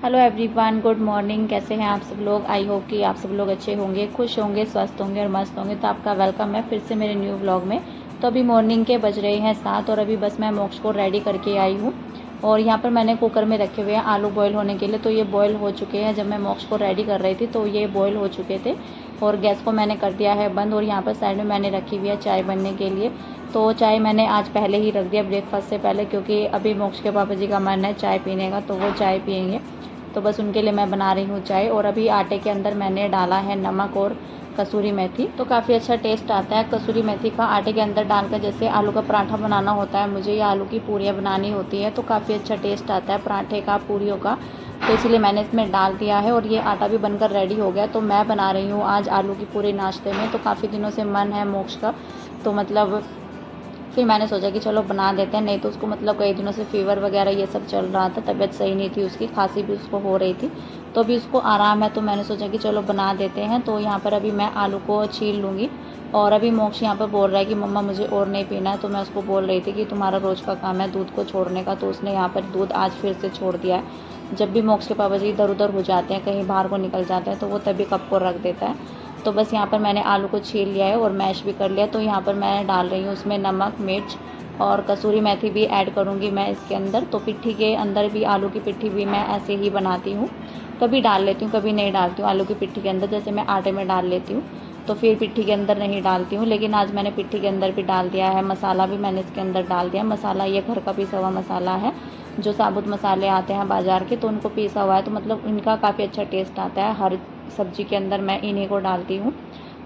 Hello everyone, good morning. कैसे हैं आप सब लोग? आई होप कि आप सब लोग अच्छे होंगे, खुश होंगे, स्वस्थ होंगे और मस्त होंगे। तो आपका वेलकम है फिर से मेरे न्यू व्लॉग में। तो अभी मॉर्निंग के बज रहे हैं 7 और अभी बस मैं मोक्ष को रेडी करके आई हूँ। और यहाँ पर मैंने कुकर में रखे हुए हैं आलू बॉयल होने के लिए। तो ये बॉयल हो चुके हैं। जब मैं मोक्ष को रेडी कर रही थी तो ये बॉयल हो चुके थे और गैस को मैंने कर दिया है बंद। और यहाँ पर साइड में मैंने रखी हुई है चाय बनने के लिए। तो चाय मैंने आज पहले ही रख दिया ब्रेकफास्ट से पहले, क्योंकि अभी मोक्ष के पापा जी का मन है चाय पीने का, तो वो चाय पियेंगे। तो बस उनके लिए मैं बना रही हूँ चाय। और अभी आटे के अंदर मैंने डाला है नमक और कसूरी मेथी। तो काफ़ी अच्छा टेस्ट आता है कसूरी मेथी का आटे के अंदर डालकर। जैसे आलू का पराठा बनाना होता है मुझे, या आलू की पूरियाँ बनानी होती है, तो काफ़ी अच्छा टेस्ट आता है पराठे का, पूरियों का। तो इसीलिए मैंने इसमें डाल दिया है। और ये आटा भी बनकर रेडी हो गया। तो मैं बना रही हूँ आज आलू की पूरी नाश्ते में। तो काफ़ी दिनों से मन है मोक्ष का, तो मतलब फिर मैंने सोचा कि चलो बना देते हैं। नहीं तो उसको मतलब कई दिनों से फ़ीवर वगैरह ये सब चल रहा था, तबीयत सही नहीं थी उसकी, खांसी भी उसको हो रही थी। तो अभी उसको आराम है, तो मैंने सोचा कि चलो बना देते हैं। तो यहाँ पर अभी मैं आलू को छील लूँगी। और अभी मोक्ष यहाँ पर बोल रहा है कि मम्मा मुझे और नहीं पीना है। तो मैं उसको बोल रही थी कि तुम्हारा रोज़ का काम है दूध को छोड़ने का। तो उसने यहाँ पर दूध आज फिर से छोड़ दिया है। जब भी मोक्ष के पापा जी इधर उधर हो जाते हैं, कहीं बाहर को निकल जाते हैं, तो वो तभी कप को रख देता है। तो बस यहाँ पर मैंने आलू को छील लिया है और मैश भी कर लिया। तो यहाँ पर मैं डाल रही हूँ उसमें नमक, मिर्च और कसूरी मेथी भी ऐड करूँगी मैं इसके अंदर। तो पिट्ठी के अंदर भी, आलू की पिट्ठी भी मैं ऐसे ही बनाती हूँ, कभी डाल लेती हूँ कभी नहीं डालती हूँ आलू की पिट्ठी के अंदर। जैसे मैं आटे में डाल लेती हूँ तो फिर पिट्ठी के अंदर नहीं डालती हूँ, लेकिन आज मैंने पिट्ठी के अंदर भी डाल दिया है। मसाला भी मैंने इसके अंदर डाल दिया। मसाला ये घर का पिसा हुआ मसाला है, जो साबुत मसाले आते हैं बाज़ार के, तो उनको पीसा हुआ है। तो मतलब इनका काफ़ी अच्छा टेस्ट आता है। हर सब्ज़ी के अंदर मैं इन्हीं को डालती हूँ।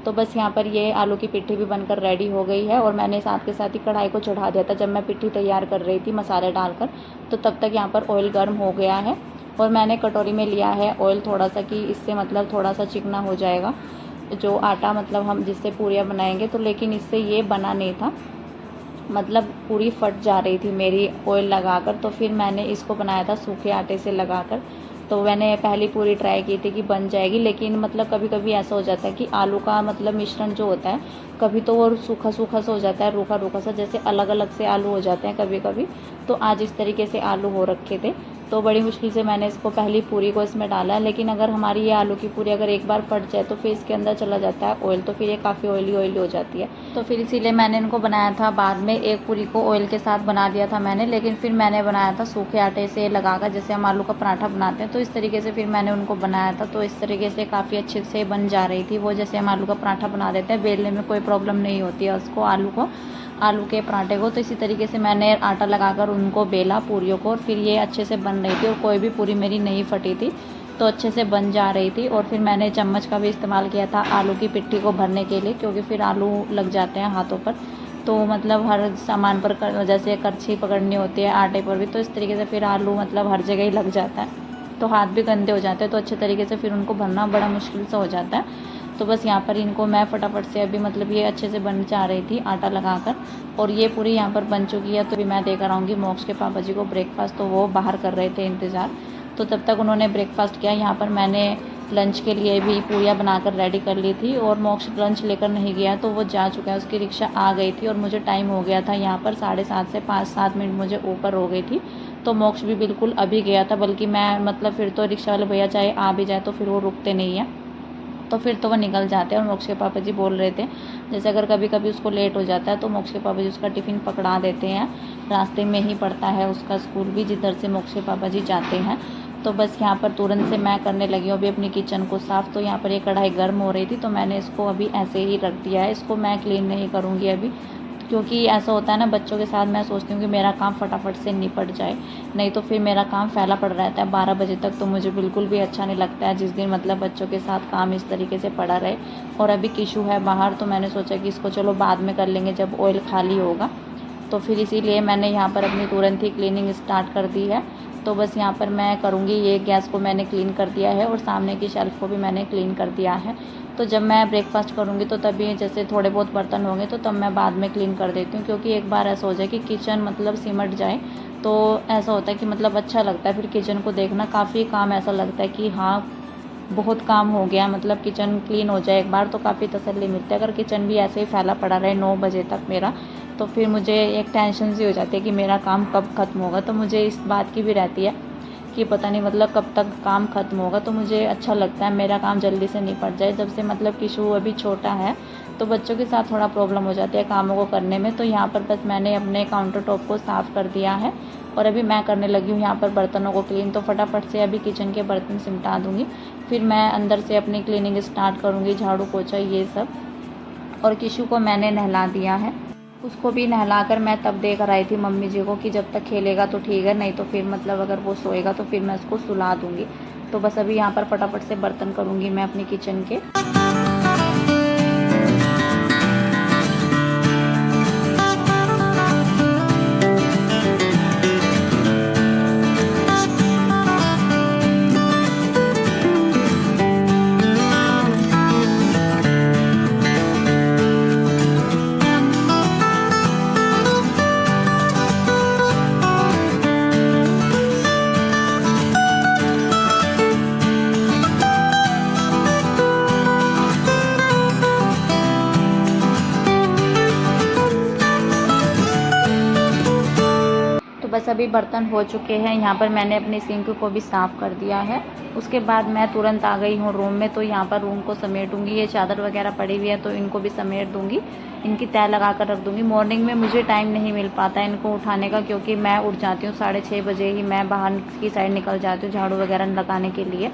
तो बस यहाँ पर ये आलू की पिट्ठी भी बनकर रेडी हो गई है। और मैंने साथ के साथ ही कढ़ाई को चढ़ा दिया था जब मैं पिट्ठी तैयार कर रही थी मसाले डालकर। तो तब तक यहाँ पर ऑयल गर्म हो गया है और मैंने कटोरी में लिया है ऑयल थोड़ा सा, कि इससे मतलब थोड़ा सा चिकना हो जाएगा जो आटा, मतलब हम जिससे पूरियाँ बनाएंगे। तो लेकिन इससे ये बना नहीं था, मतलब पूरी फट जा रही थी मेरी ऑयल लगाकर। तो फिर मैंने इसको बनाया था सूखे आटे से लगाकर। तो मैंने पहली पूरी ट्राई की थी कि बन जाएगी, लेकिन मतलब कभी कभी ऐसा हो जाता है कि आलू का मतलब मिश्रण जो होता है, कभी तो वो सूखा सूखा सा हो जाता है, रूखा रूखा सा, जैसे अलग अलग से आलू हो जाते हैं कभी कभी। तो आज इस तरीके से आलू हो रखे थे। तो बड़ी मुश्किल से मैंने इसको पहली पूरी को इसमें डाला है। लेकिन अगर हमारी ये आलू की पूरी अगर एक बार फट जाए तो फिर इसके अंदर चला जाता है ऑयल, तो फिर ये काफ़ी ऑयली ऑयली हो जाती है। तो फिर इसीलिए मैंने इनको बनाया था बाद में, एक पूरी को ऑयल के साथ बना दिया था मैंने। लेकिन फिर मैंने बनाया था सूखे आटे से लगाकर, जैसे हम आलू का पराठा बनाते हैं, तो इस तरीके से फिर मैंने उनको बनाया था। तो इस तरीके से काफ़ी अच्छे से बन जा रही थी वो, जैसे हम आलू का पराठा बना देते हैं, बेलने में कोई प्रॉब्लम नहीं होती है उसको, आलू के पराठे को। तो इसी तरीके से मैंने आटा लगाकर उनको बेला पूरियों को, और फिर ये अच्छे से बन रही थी और कोई भी पूरी मेरी नहीं फटी थी, तो अच्छे से बन जा रही थी। और फिर मैंने चम्मच का भी इस्तेमाल किया था आलू की पिट्ठी को भरने के लिए, क्योंकि फिर आलू लग जाते हैं हाथों पर। तो मतलब हर सामान पर जैसे करछी पकड़नी होती है आटे पर भी, तो इस तरीके से फिर आलू मतलब हर जगह ही लग जाता है, तो हाथ भी गंदे हो जाते हैं। तो अच्छे तरीके से फिर उनको भरना बड़ा मुश्किल से हो जाता है। तो बस यहाँ पर इनको मैं फटाफट से अभी मतलब ये अच्छे से बन जा रही थी आटा लगाकर, और ये पूरी यहाँ पर बन चुकी है। तो अभी मैं देकर आऊँगी मोक्ष के पापा जी को ब्रेकफास्ट। तो वो बाहर कर रहे थे इंतज़ार, तो तब तक उन्होंने ब्रेकफास्ट किया। यहाँ पर मैंने लंच के लिए भी पूरियाँ बनाकर रेडी कर ली थी। और मोक्ष लंच लेकर नहीं गया, तो वो जा चुका है, उसकी रिक्शा आ गई थी और मुझे टाइम हो गया था यहाँ पर 7:30 से 5-7 मिनट मुझे ऊपर हो गई थी। तो मोक्ष भी बिल्कुल अभी गया था, बल्कि मैं मतलब फिर तो रिक्शा वाले भैया चाहे आ भी जाए तो फिर वो रुकते नहीं हैं, तो फिर तो वो निकल जाते हैं। और मोक्ष के पापा जी बोल रहे थे, जैसे अगर कभी कभी उसको लेट हो जाता है तो मोक्ष के पापा जी उसका टिफ़िन पकड़ा देते हैं। रास्ते में ही पड़ता है उसका स्कूल भी, जिधर से मोक्ष के पापा जी जाते हैं। तो बस यहाँ पर तुरंत से मैं करने लगी हूँ अभी अपनी किचन को साफ़। तो यहाँ पर ये कढ़ाई गर्म हो रही थी, तो मैंने इसको अभी ऐसे ही रख दिया है। इसको मैं क्लीन नहीं करूँगी अभी, क्योंकि ऐसा होता है ना बच्चों के साथ, मैं सोचती हूँ कि मेरा काम फटाफट से निपट जाए, नहीं तो फिर मेरा काम फैला पड़ रहता है 12 बजे तक। तो मुझे बिल्कुल भी अच्छा नहीं लगता है जिस दिन मतलब बच्चों के साथ काम इस तरीके से पड़ा रहे। और अभी किशु है बाहर, तो मैंने सोचा कि इसको चलो बाद में कर लेंगे जब ऑयल खाली होगा। तो फिर इसीलिए मैंने यहाँ पर अपनी तुरंत ही क्लीनिंग स्टार्ट कर दी है। तो बस यहाँ पर मैं करूँगी, ये गैस को मैंने क्लीन कर दिया है और सामने की शेल्फ़ को भी मैंने क्लीन कर दिया है। तो जब मैं ब्रेकफास्ट करूँगी तो तभी जैसे थोड़े बहुत बर्तन होंगे तो तब मैं बाद में क्लीन कर देती हूँ, क्योंकि एक बार ऐसा हो जाए कि किचन मतलब सिमट जाए तो ऐसा होता है कि मतलब अच्छा लगता है फिर किचन को देखना। काफ़ी काम ऐसा लगता है कि हाँ बहुत काम हो गया, मतलब किचन क्लीन हो जाए एक बार तो काफ़ी तसल्ली मिलती है। अगर किचन भी ऐसे ही फैला पड़ा रहे 9 बजे तक मेरा, तो फिर मुझे एक टेंशन सी हो जाती है कि मेरा काम कब ख़त्म होगा। तो मुझे इस बात की भी रहती है कि पता नहीं मतलब कब तक काम ख़त्म होगा। तो मुझे अच्छा लगता है मेरा काम जल्दी से निपट जाए। जब से मतलब किशु अभी छोटा है तो बच्चों के साथ थोड़ा प्रॉब्लम हो जाती है कामों को करने में। तो यहाँ पर बस मैंने अपने काउंटर टॉप को साफ़ कर दिया है और अभी मैं करने लगी हूँ यहाँ पर बर्तनों को क्लीन। तो फटाफट से अभी किचन के बर्तन सिमटा दूँगी, फिर मैं अंदर से अपनी क्लीनिंग स्टार्ट करूँगी, झाड़ू पोछा ये सब। और किशु को मैंने नहला दिया है, उसको भी नहलाकर मैं तब दे कर आई थी मम्मी जी को कि जब तक खेलेगा तो ठीक है, नहीं तो फिर मतलब अगर वो सोएगा तो फिर मैं उसको सुला दूँगी। तो बस अभी यहाँ पर फटाफट से बर्तन करूँगी मैं अपनी किचन के। तो बस अभी बर्तन हो चुके हैं। यहाँ पर मैंने अपनी सिंक को भी साफ़ कर दिया है। उसके बाद मैं तुरंत आ गई हूँ रूम में। तो यहाँ पर रूम को समेटूँगी, ये चादर वगैरह पड़ी हुई है तो इनको भी समेट दूँगी, इनकी तह लगा कर रख दूँगी। मॉर्निंग में मुझे टाइम नहीं मिल पाता है इनको उठाने का, क्योंकि मैं उठ जाती हूँ 6:30 बजे ही मैं बाहर की साइड निकल जाती हूँ झाड़ू वगैरह लगाने के लिए।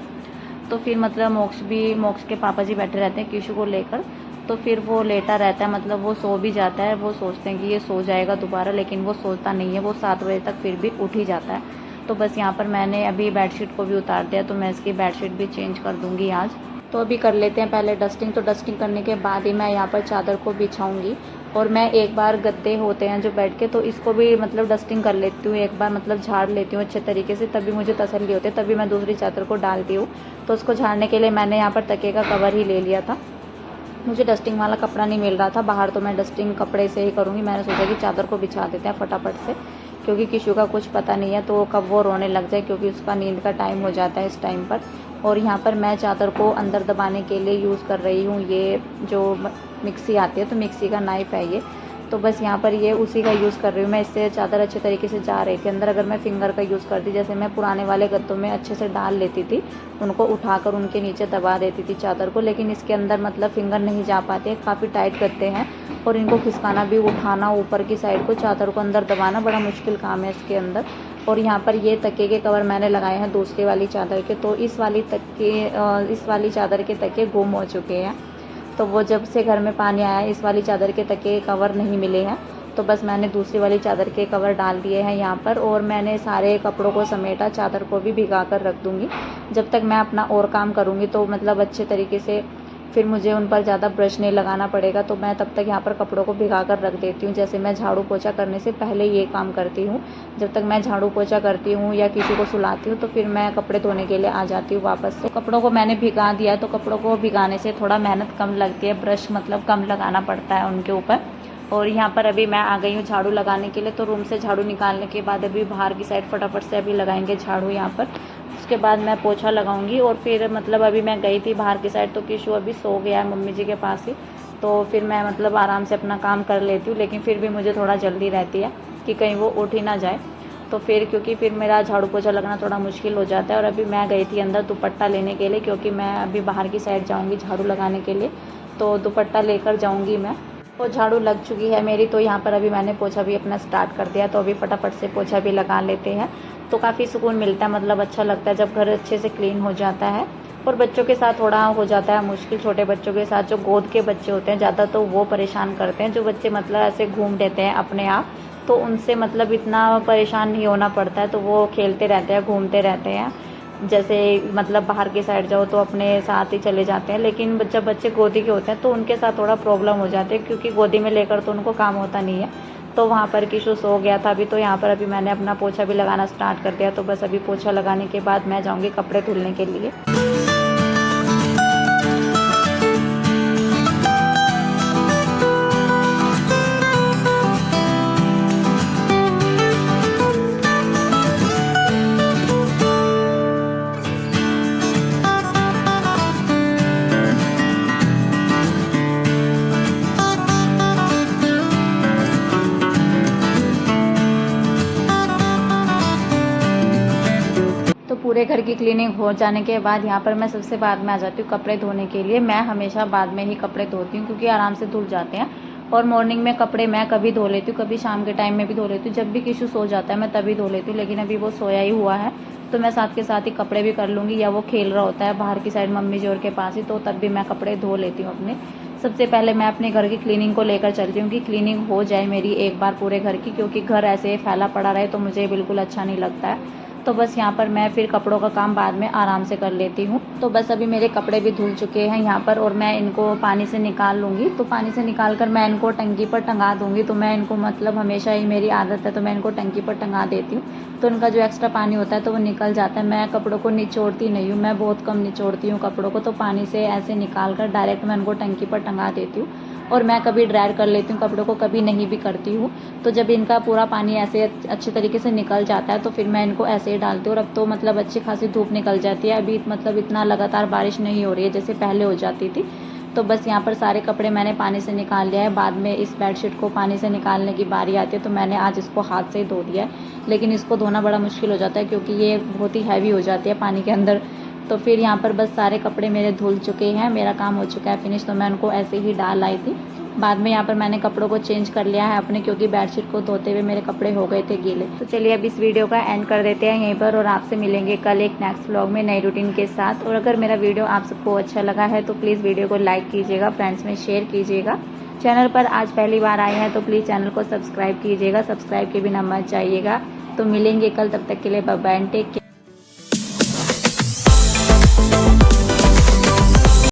तो फिर मतलब मोक्ष के पापा जी बैठे रहते हैं किशु को लेकर, तो फिर वो लेटा रहता है, मतलब वो सो भी जाता है। वो सोचते हैं कि ये सो जाएगा दोबारा, लेकिन वो सोता नहीं है, वो 7 बजे तक फिर भी उठ ही जाता है। तो बस यहाँ पर मैंने अभी बेडशीट को भी उतार दिया, तो मैं इसकी बेडशीट भी चेंज कर दूँगी आज। तो अभी कर लेते हैं पहले डस्टिंग। तो डस्टिंग करने के बाद ही मैं यहाँ पर चादर को बिछाऊँगी। और मैं एक बार गद्दे होते हैं जो बेड के, तो इसको भी मतलब डस्टिंग कर लेती हूँ, एक बार मतलब झाड़ लेती हूँ अच्छे तरीके से, तभी मुझे तसल्ली होती है, तभी मैं दूसरी चादर को डालती हूँ। तो उसको झाड़ने के लिए मैंने यहाँ पर तकिए का कवर ही ले लिया था। मुझे डस्टिंग वाला कपड़ा नहीं मिल रहा था बाहर, तो मैं डस्टिंग कपड़े से ही करूँगी। मैंने सोचा कि चादर को बिछा देते हैं फटाफट से, क्योंकि किशु का कुछ पता नहीं है तो कब वो रोने लग जाए, क्योंकि उसका नींद का टाइम हो जाता है इस टाइम पर। और यहाँ पर मैं चादर को अंदर दबाने के लिए यूज़ कर रही हूँ ये जो मिक्सी आती है, तो मिक्सी का नाइफ है ये। तो बस यहाँ पर ये उसी का यूज़ कर रही हूँ मैं, इससे चादर अच्छे तरीके से जा रही थी अंदर। अगर मैं फिंगर का यूज़ करती, जैसे मैं पुराने वाले गद्दों में अच्छे से डाल लेती थी, उनको उठाकर उनके नीचे दबा देती थी चादर को, लेकिन इसके अंदर मतलब फिंगर नहीं जा पाते, काफ़ी टाइट गद्दे हैं और इनको खिसकाना भी, उठाना ऊपर की साइड को, चादर को अंदर दबाना बड़ा मुश्किल काम है इसके अंदर। और यहाँ पर ये तकिए के कवर मैंने लगाए हैं दूसरी वाली चादर के। तो इस वाली चादर के तकिए गुम हो चुके हैं, तो वो जब से घर में पानी आया इस वाली चादर के तकिए कवर नहीं मिले हैं। तो बस मैंने दूसरी वाली चादर के कवर डाल दिए हैं यहाँ पर, और मैंने सारे कपड़ों को समेटा, चादर को भी भिगा कर रख दूँगी। जब तक मैं अपना और काम करूँगी तो मतलब अच्छे तरीके से फिर मुझे उन पर ज़्यादा ब्रश नहीं लगाना पड़ेगा। तो मैं तब तक यहाँ पर कपड़ों को भिगा कर रख देती हूँ। जैसे मैं झाड़ू पोछा करने से पहले ये काम करती हूँ। जब तक मैं झाड़ू पोछा करती हूँ या किसी को सुलाती हूँ तो फिर मैं कपड़े धोने के लिए आ जाती हूँ वापस से। कपड़ों को मैंने भिगा दिया, तो कपड़ों को भिगाने से थोड़ा मेहनत कम लगती है, ब्रश मतलब कम लगाना पड़ता है उनके ऊपर। और यहाँ पर अभी मैं आ गई हूँ झाड़ू लगाने के लिए। तो रूम से झाड़ू निकालने के बाद अभी बाहर की साइड फटाफट से अभी लगाएंगे झाड़ू यहाँ पर। उसके बाद मैं पोछा लगाऊंगी। और फिर मतलब अभी मैं गई थी बाहर की साइड, तो किशु अभी सो गया है मम्मी जी के पास ही। तो फिर मैं मतलब आराम से अपना काम कर लेती हूँ, लेकिन फिर भी मुझे थोड़ा जल्दी रहती है कि कहीं वो उठ ही ना जाए। तो फिर क्योंकि फिर मेरा झाड़ू पोछा लगना थोड़ा मुश्किल हो जाता है। और अभी मैं गई थी अंदर दुपट्टा लेने के लिए, क्योंकि मैं अभी बाहर की साइड जाऊँगी झाड़ू लगाने के लिए, तो दुपट्टा लेकर जाऊँगी मैं। और झाड़ू लग चुकी है मेरी, तो यहाँ पर अभी मैंने पोछा भी अपना स्टार्ट कर दिया। तो अभी फटाफट से पोछा भी लगा लेते हैं, तो काफ़ी सुकून मिलता है, मतलब अच्छा लगता है जब घर अच्छे से क्लीन हो जाता है। और बच्चों के साथ थोड़ा हो जाता है मुश्किल, छोटे बच्चों के साथ, जो गोद के बच्चे होते हैं ज़्यादा तो वो परेशान करते हैं। जो बच्चे मतलब ऐसे घूम देते हैं अपने आप, तो उनसे मतलब इतना परेशान नहीं होना पड़ता है, तो वो खेलते रहते हैं, घूमते रहते हैं। जैसे मतलब बाहर की साइड जाओ तो अपने साथ ही चले जाते हैं, लेकिन जब बच्चे गोदी के होते हैं तो उनके साथ थोड़ा प्रॉब्लम हो जाती है, क्योंकि गोदी में लेकर तो उनको काम होता नहीं है। तो वहाँ पर किशु सो गया था अभी, तो यहाँ पर अभी मैंने अपना पोछा भी लगाना स्टार्ट कर दिया। तो बस अभी पोछा लगाने के बाद मैं जाऊँगी कपड़े धुलने के लिए। तो पूरे घर की क्लीनिंग हो जाने के बाद यहाँ पर मैं सबसे बाद में आ जाती हूँ कपड़े धोने के लिए। मैं हमेशा बाद में ही कपड़े धोती हूँ क्योंकि आराम से धुल जाते हैं। और मॉर्निंग में कपड़े मैं कभी धो लेती हूँ, कभी शाम के टाइम में भी धो लेती हूँ। जब भी किशु सो जाता है मैं तभी धो लेती हूँ, लेकिन अभी वो सोया ही हुआ है तो मैं साथ के साथ ही कपड़े भी कर लूँगी, या वो खेल रहा होता है बाहर की साइड मम्मी जोर के पास ही, तो तब भी मैं कपड़े धो लेती हूँ अपने। सबसे पहले मैं अपने घर की क्लीनिंग को लेकर चलती हूँ कि क्लीनिंग हो जाए मेरी एक बार पूरे घर की, क्योंकि घर ऐसे फैला पड़ा रहे तो मुझे बिल्कुल अच्छा नहीं लगता है। तो बस यहाँ पर मैं फिर कपड़ों का काम बाद में आराम से कर लेती हूँ। तो बस अभी मेरे कपड़े भी धुल चुके हैं यहाँ पर, और मैं इनको पानी से निकाल लूँगी। तो पानी से निकाल कर मैं इनको टंकी पर टंगा दूँगी। तो मैं इनको मतलब हमेशा ही मेरी आदत है तो मैं इनको टंकी पर टंगा देती हूँ, तो इनका जो एक्स्ट्रा पानी होता है तो वो निकल जाता है। मैं कपड़ों को निचोड़ती नहीं हूँ, मैं बहुत कम निचोड़ती हूँ कपड़ों को। तो पानी से ऐसे निकाल कर डायरेक्ट मैं इनको टंकी पर टंगा देती हूँ, और मैं कभी ड्रायर कर लेती हूँ कपड़ों को, कभी नहीं भी करती हूँ। तो जब इनका पूरा पानी ऐसे अच्छे तरीके से निकल जाता है तो फिर मैं इनको ऐसे ही डालती हूँ। और अब तो मतलब अच्छी खासी धूप निकल जाती है, अभी मतलब इतना लगातार बारिश नहीं हो रही है जैसे पहले हो जाती थी। तो बस यहाँ पर सारे कपड़े मैंने पानी से निकाल लिया है। बाद में इस बेडशीट को पानी से निकालने की बारी आती है, तो मैंने आज इसको हाथ से ही धो दिया है। लेकिन इसको धोना बड़ा मुश्किल हो जाता है क्योंकि ये बहुत ही हैवी हो जाती है पानी के अंदर। तो फिर यहाँ पर बस सारे कपड़े मेरे धुल चुके हैं, मेरा काम हो चुका है फिनिश। तो मैं उनको ऐसे ही डाल आई थी। बाद में यहाँ पर मैंने कपड़ों को चेंज कर लिया है अपने, क्योंकि बेडशीट को धोते हुए मेरे कपड़े हो गए थे गीले। तो चलिए अब इस वीडियो का एंड कर देते हैं यहीं पर, और आपसे मिलेंगे कल एक नेक्स्ट व्लॉग में नई रूटीन के साथ। और अगर मेरा वीडियो आप सबको अच्छा लगा है तो प्लीज़ वीडियो को लाइक कीजिएगा, फ्रेंड्स में शेयर कीजिएगा। चैनल पर आज पहली बार आए हैं तो प्लीज़ चैनल को सब्सक्राइब कीजिएगा, सब्सक्राइब के बिना मत जाइएगा। तो मिलेंगे कल, तब तक के लिए bye bye and take care.